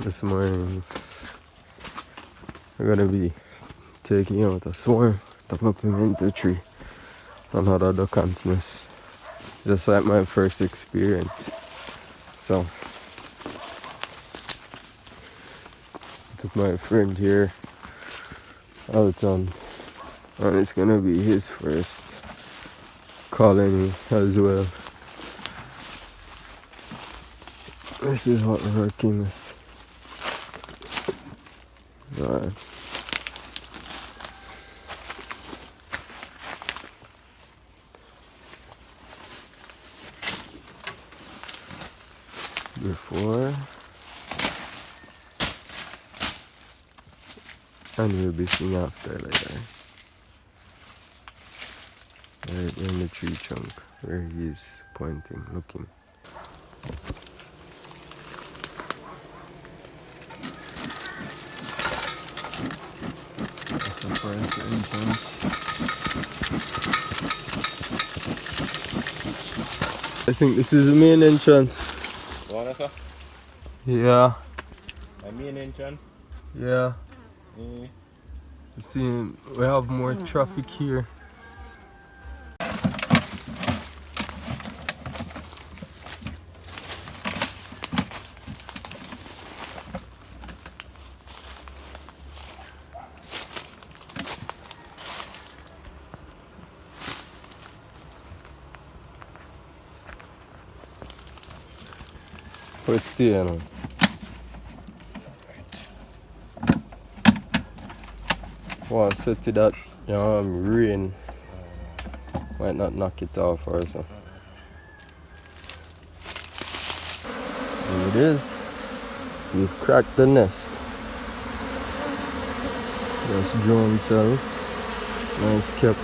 This morning we're gonna be taking out a swarm of a pimento tree on other duck's nest. Just like my first experience. So I took my friend here out and it's gonna be his first colony as well. This is what we're working with. Alright. Before and we'll be seeing after later. Right in the tree trunk where he's pointing, looking. That's the first entrance. I think this is the main entrance. What? Yeah. The main entrance? Yeah. You see, we have more traffic here. But still, you know. Well, set to that, rain might not knock it off or so. And it is. We've cracked the nest. There's drone cells. Nice kept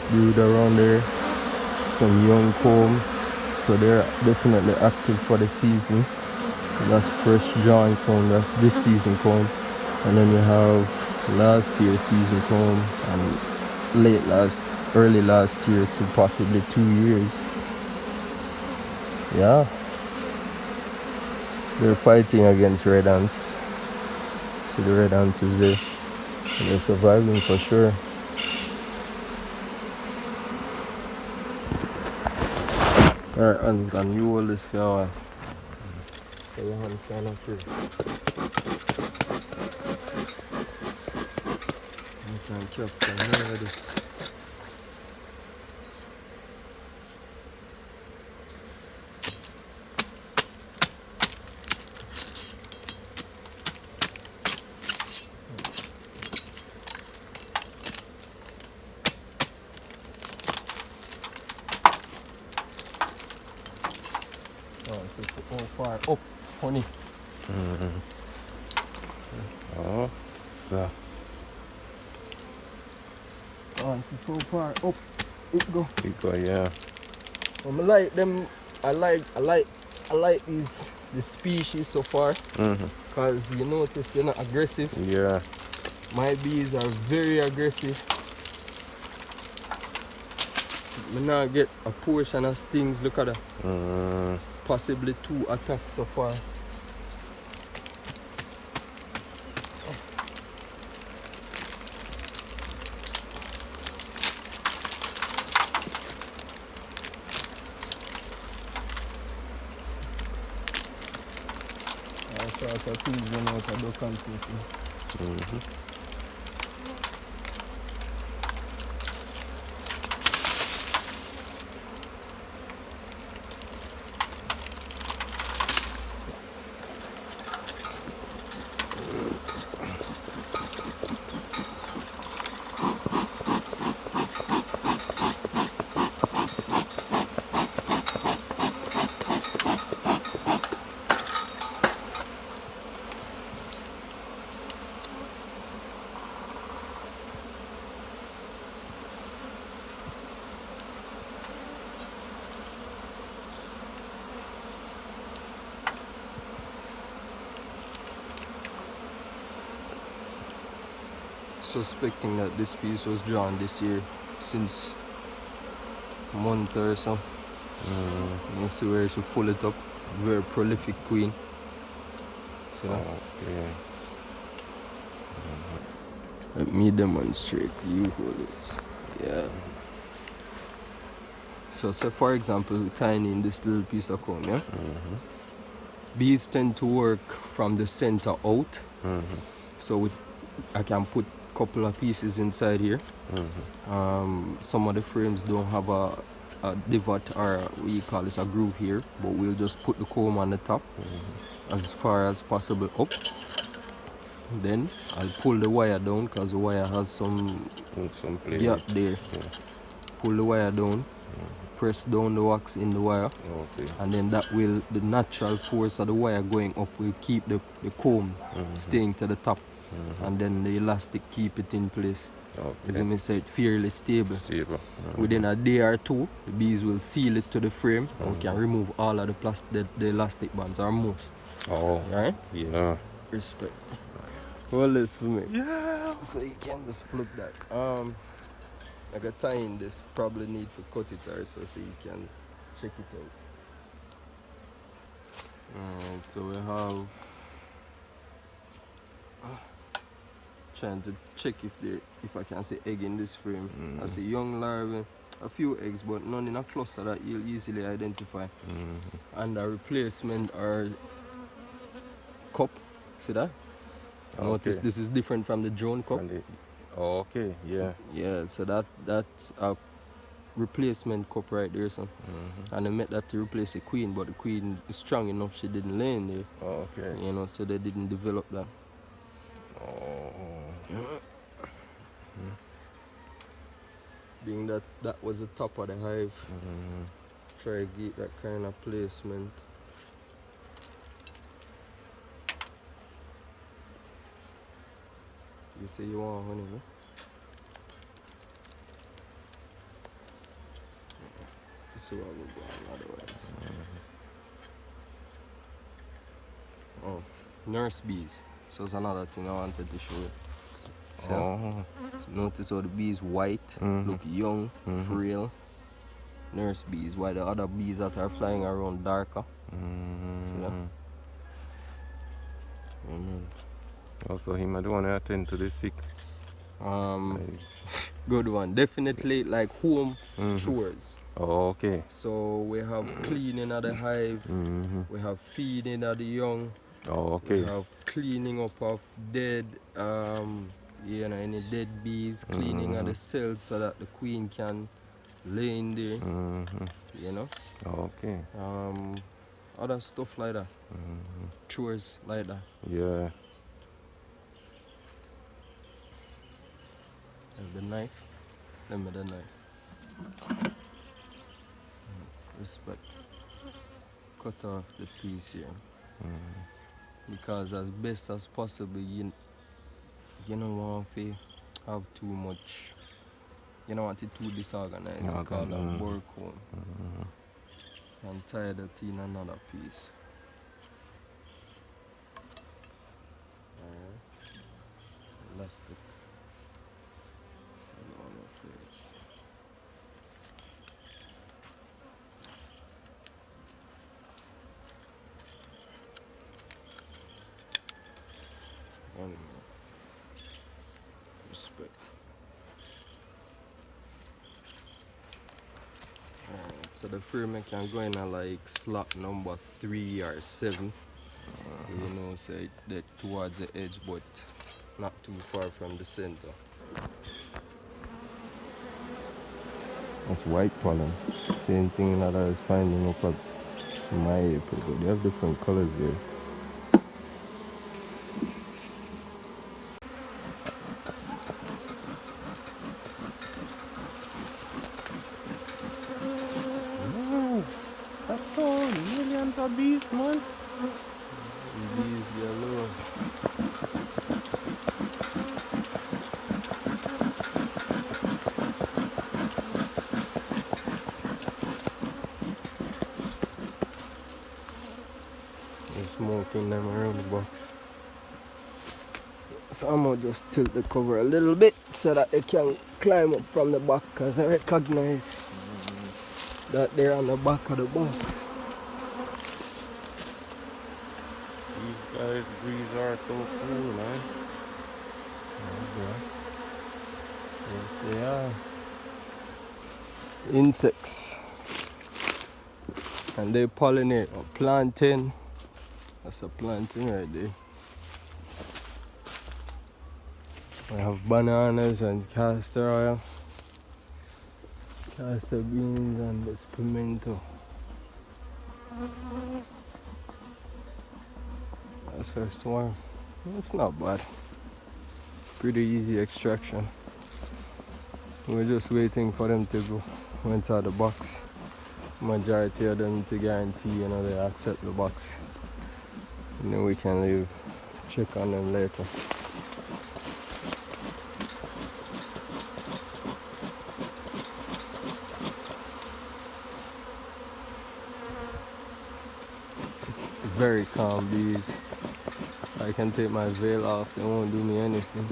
brood around there. Some young comb. So they're definitely active for the season. That's fresh drawing comb, that's this season comb. And then you have last year's season comb and early last year to possibly 2 years. Yeah. They're fighting against red ants. See the red ants is there. And they're surviving for sure. Alright, and you hold this guy. So your hand's kind of free. I'm trying to capture this. So how far up, honey? Oh, so. Oh, so how far up it go? It go, yeah. I like them. I like the species so far. Cause you notice they're not aggressive. Yeah. My bees are very aggressive. I now get a portion of stings. Look at that. Possibly 2 attacks so far. I start to tease them out of the consistency. Suspecting that this piece was drawn this year since a month or so. You see where she full it up. Very prolific queen. See that? Okay. Let me demonstrate you hold this. Yeah. So say for example, we're tying in this little piece of comb, yeah? Bees tend to work from the center out. So I can put a couple of pieces inside here. Some of the frames don't have a divot or we call this a groove here, but we'll just put the comb on the top as far as possible up. Then I'll pull the wire down because the wire has some play. gap there. Pull the wire down, press down the wax in the wire, and then that will, the natural force of the wire going up will keep the comb staying to the top, and then the elastic keep it in place. As you may say, it's fairly stable. Within a day or two, the bees will seal it to the frame, and we can remove all of the elastic bands, or most. Right? Yeah. Respect. Hold this for me. Yeah. So you can just flip that. I got tie in this, probably need to cut it or so you can check it out. Alright, so we have trying to check if I can see egg in this frame. I see young larvae, a few eggs, but none in a cluster that you'll easily identify. And a replacement or cup, see that? Notice this is different from the drone cup. Okay, yeah. So that's a replacement cup right there, son. And they made that to replace the queen, but the queen is strong enough, she didn't lay in there. Okay. You know, so they didn't develop that. Being that was the top of the hive, try to get that kind of placement. You say you want honey, no? This is what we'll go on otherwise. Oh, nurse bees. So it's another thing I wanted to show you. So notice how the bees white, look young, frail. Nurse bees, while the other bees that are flying around darker. See that? Also, him, I don't want to attend to the sick. Good one. Definitely like home chores. Okay. So we have cleaning of the hive, we have feeding of the young, okay. we have cleaning up of dead, you know, any dead bees, cleaning of the cells so that the queen can lay in there, you know. Okay. Other stuff like that, chores like that. Yeah. And the knife, let me the knife. Respect. Cut off the piece here. Because as best as possible, you don't want to have too much. You don't want it too disorganized. You call that work home. And tie that in another piece. Alright. Elastic. Respect. Alright, so the frame can go in a like slot number 3 or 7. You know, say that towards the edge, but not too far from the center. That's white pollen. Same thing that I was finding up at my April, but they have different colors there. That's all millions of bees, man. Bees yellow. They're smoking them around the box. So I'm gonna just tilt the cover a little bit so that they can climb up from the back, because I recognize that they're on the back of the box. Guys, breeze are so cool, man. Yes, they are. Insects. And they pollinate a plantain. That's a plantain right there. We have bananas and castor oil, castor beans, and this pimento. That's her swarm. It's not bad. Pretty easy extraction. We're just waiting for them to go inside the box. Majority of them to guarantee, they accept the box. And then we can leave, check on them later. Very calm bees. I can take my veil off, they won't do me anything.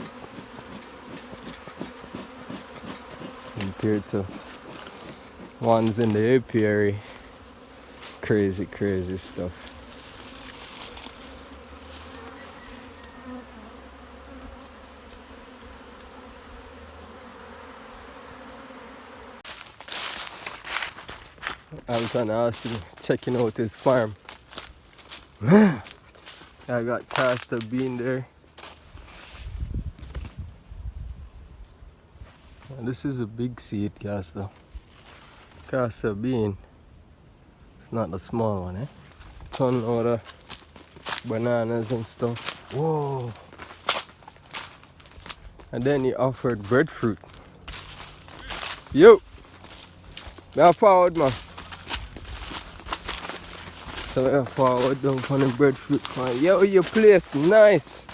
Compared to ones in the apiary. Crazy, crazy stuff. I'm trying to ask him, checking out his farm. I got castor bean there. And this is a big seed castor. Castor bean. It's not the small one, eh? Ton of bananas and stuff. Whoa! And then he offered breadfruit. Yo! Now forward, man. So we're forward down on the breadfruit farm. Yo, your place nice.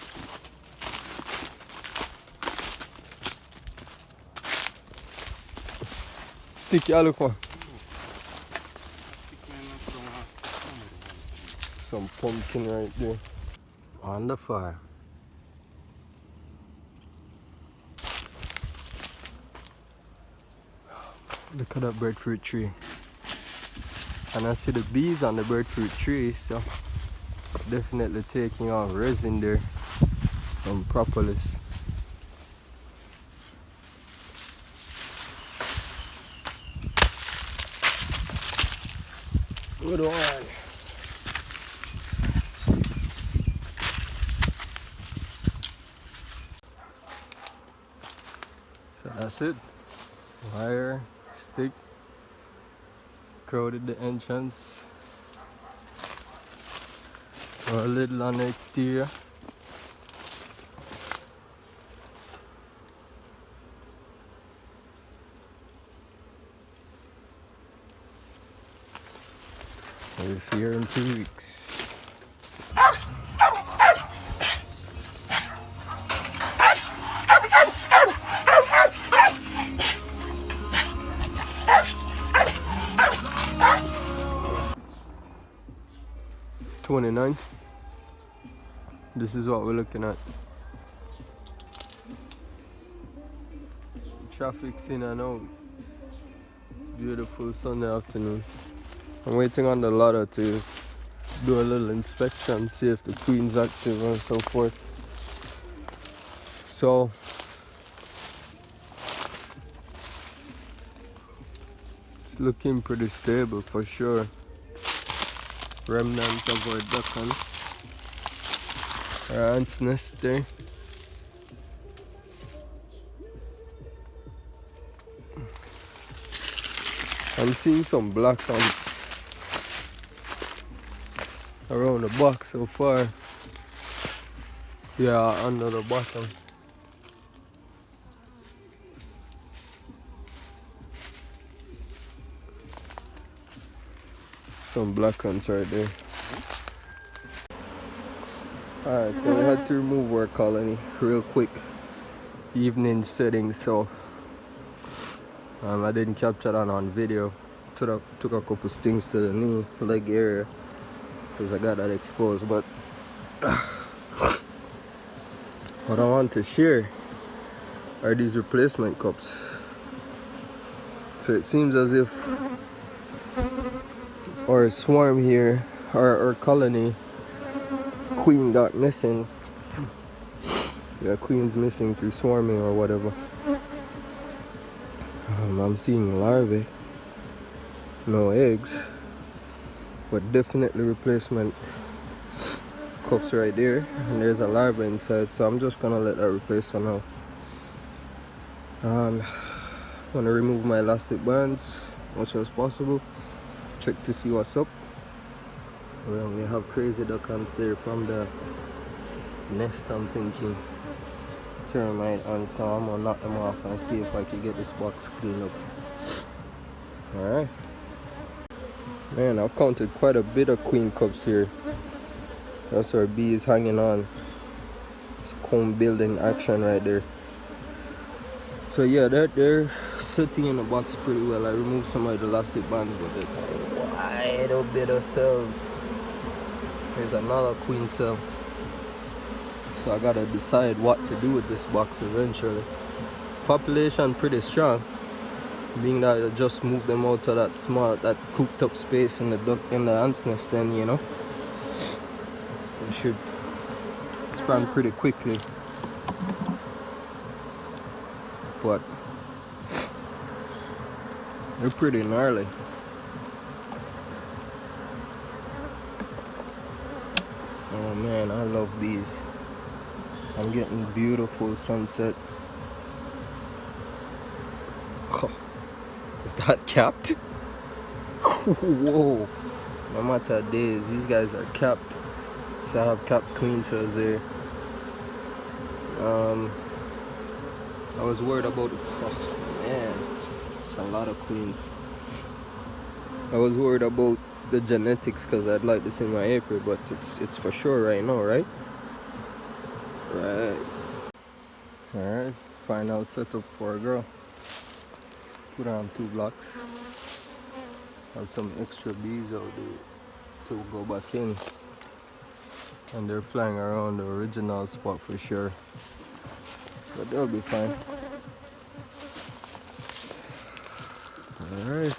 Stick your look, man. Some pumpkin right there. On the fire. Look at that breadfruit tree. And I see the bees on the breadfruit tree, so definitely taking out resin there from propolis. Good one. So that's it. Wire, stick, crowded the entrance. Or a little on the exterior. We'll see her in 2 weeks. Twenty-ninth. This is what we're looking at. Traffic's in and out. It's beautiful Sunday afternoon. I'm waiting on the ladder to do a little inspection, see if the queen's active and so forth. So it's looking pretty stable for sure. Remnants of our duckons. Our ant's nest there. I'm seeing some black ants around the box so far. Yeah, under the bottom. Some black ants right there. Alright, so we had to remove our colony real quick. Evening setting, so I didn't capture that on video. Took a couple stings to the knee, leg area, because I got that exposed. But what I want to share are these replacement cups. So it seems as if our swarm here, our colony, queen got missing. The queen's missing through swarming or whatever. I'm seeing larvae. No eggs. But definitely replacement cups right there. And there's a larva inside. So I'm just gonna let that replace for now. I'm gonna remove my elastic bands as much as possible. Check to see what's up. Well, we have crazy ducks there from the nest, I'm thinking. Termite, and so I'm gonna knock them off and see if I can get this box cleaned up. Alright. Man, I've counted quite a bit of queen cups here. That's our bees hanging on. It's comb building action right there. So yeah, they're sitting in the box pretty well. I removed some of the elastic bands with it. Quite a bit of cells. There's another queen cell. So I gotta decide what to do with this box eventually. Population pretty strong, being that I just moved them out of that cooped up space in the ants nest. Then you know, they should expand pretty quickly. But they're pretty gnarly. Oh man, I love these. I'm getting beautiful sunset. Oh, is that capped? Whoa. No matter days, these guys are capped. So I have capped queen cells there. I was worried about, oh man, it's a lot of queens. I was worried about the genetics because I'd like this in my apiary, but it's for sure right now, right? Right. Alright, final setup for a girl. Put on 2 blocks. Have some extra bees out there to go back in. And they're flying around the original spot for sure. But they'll be fine. Alright.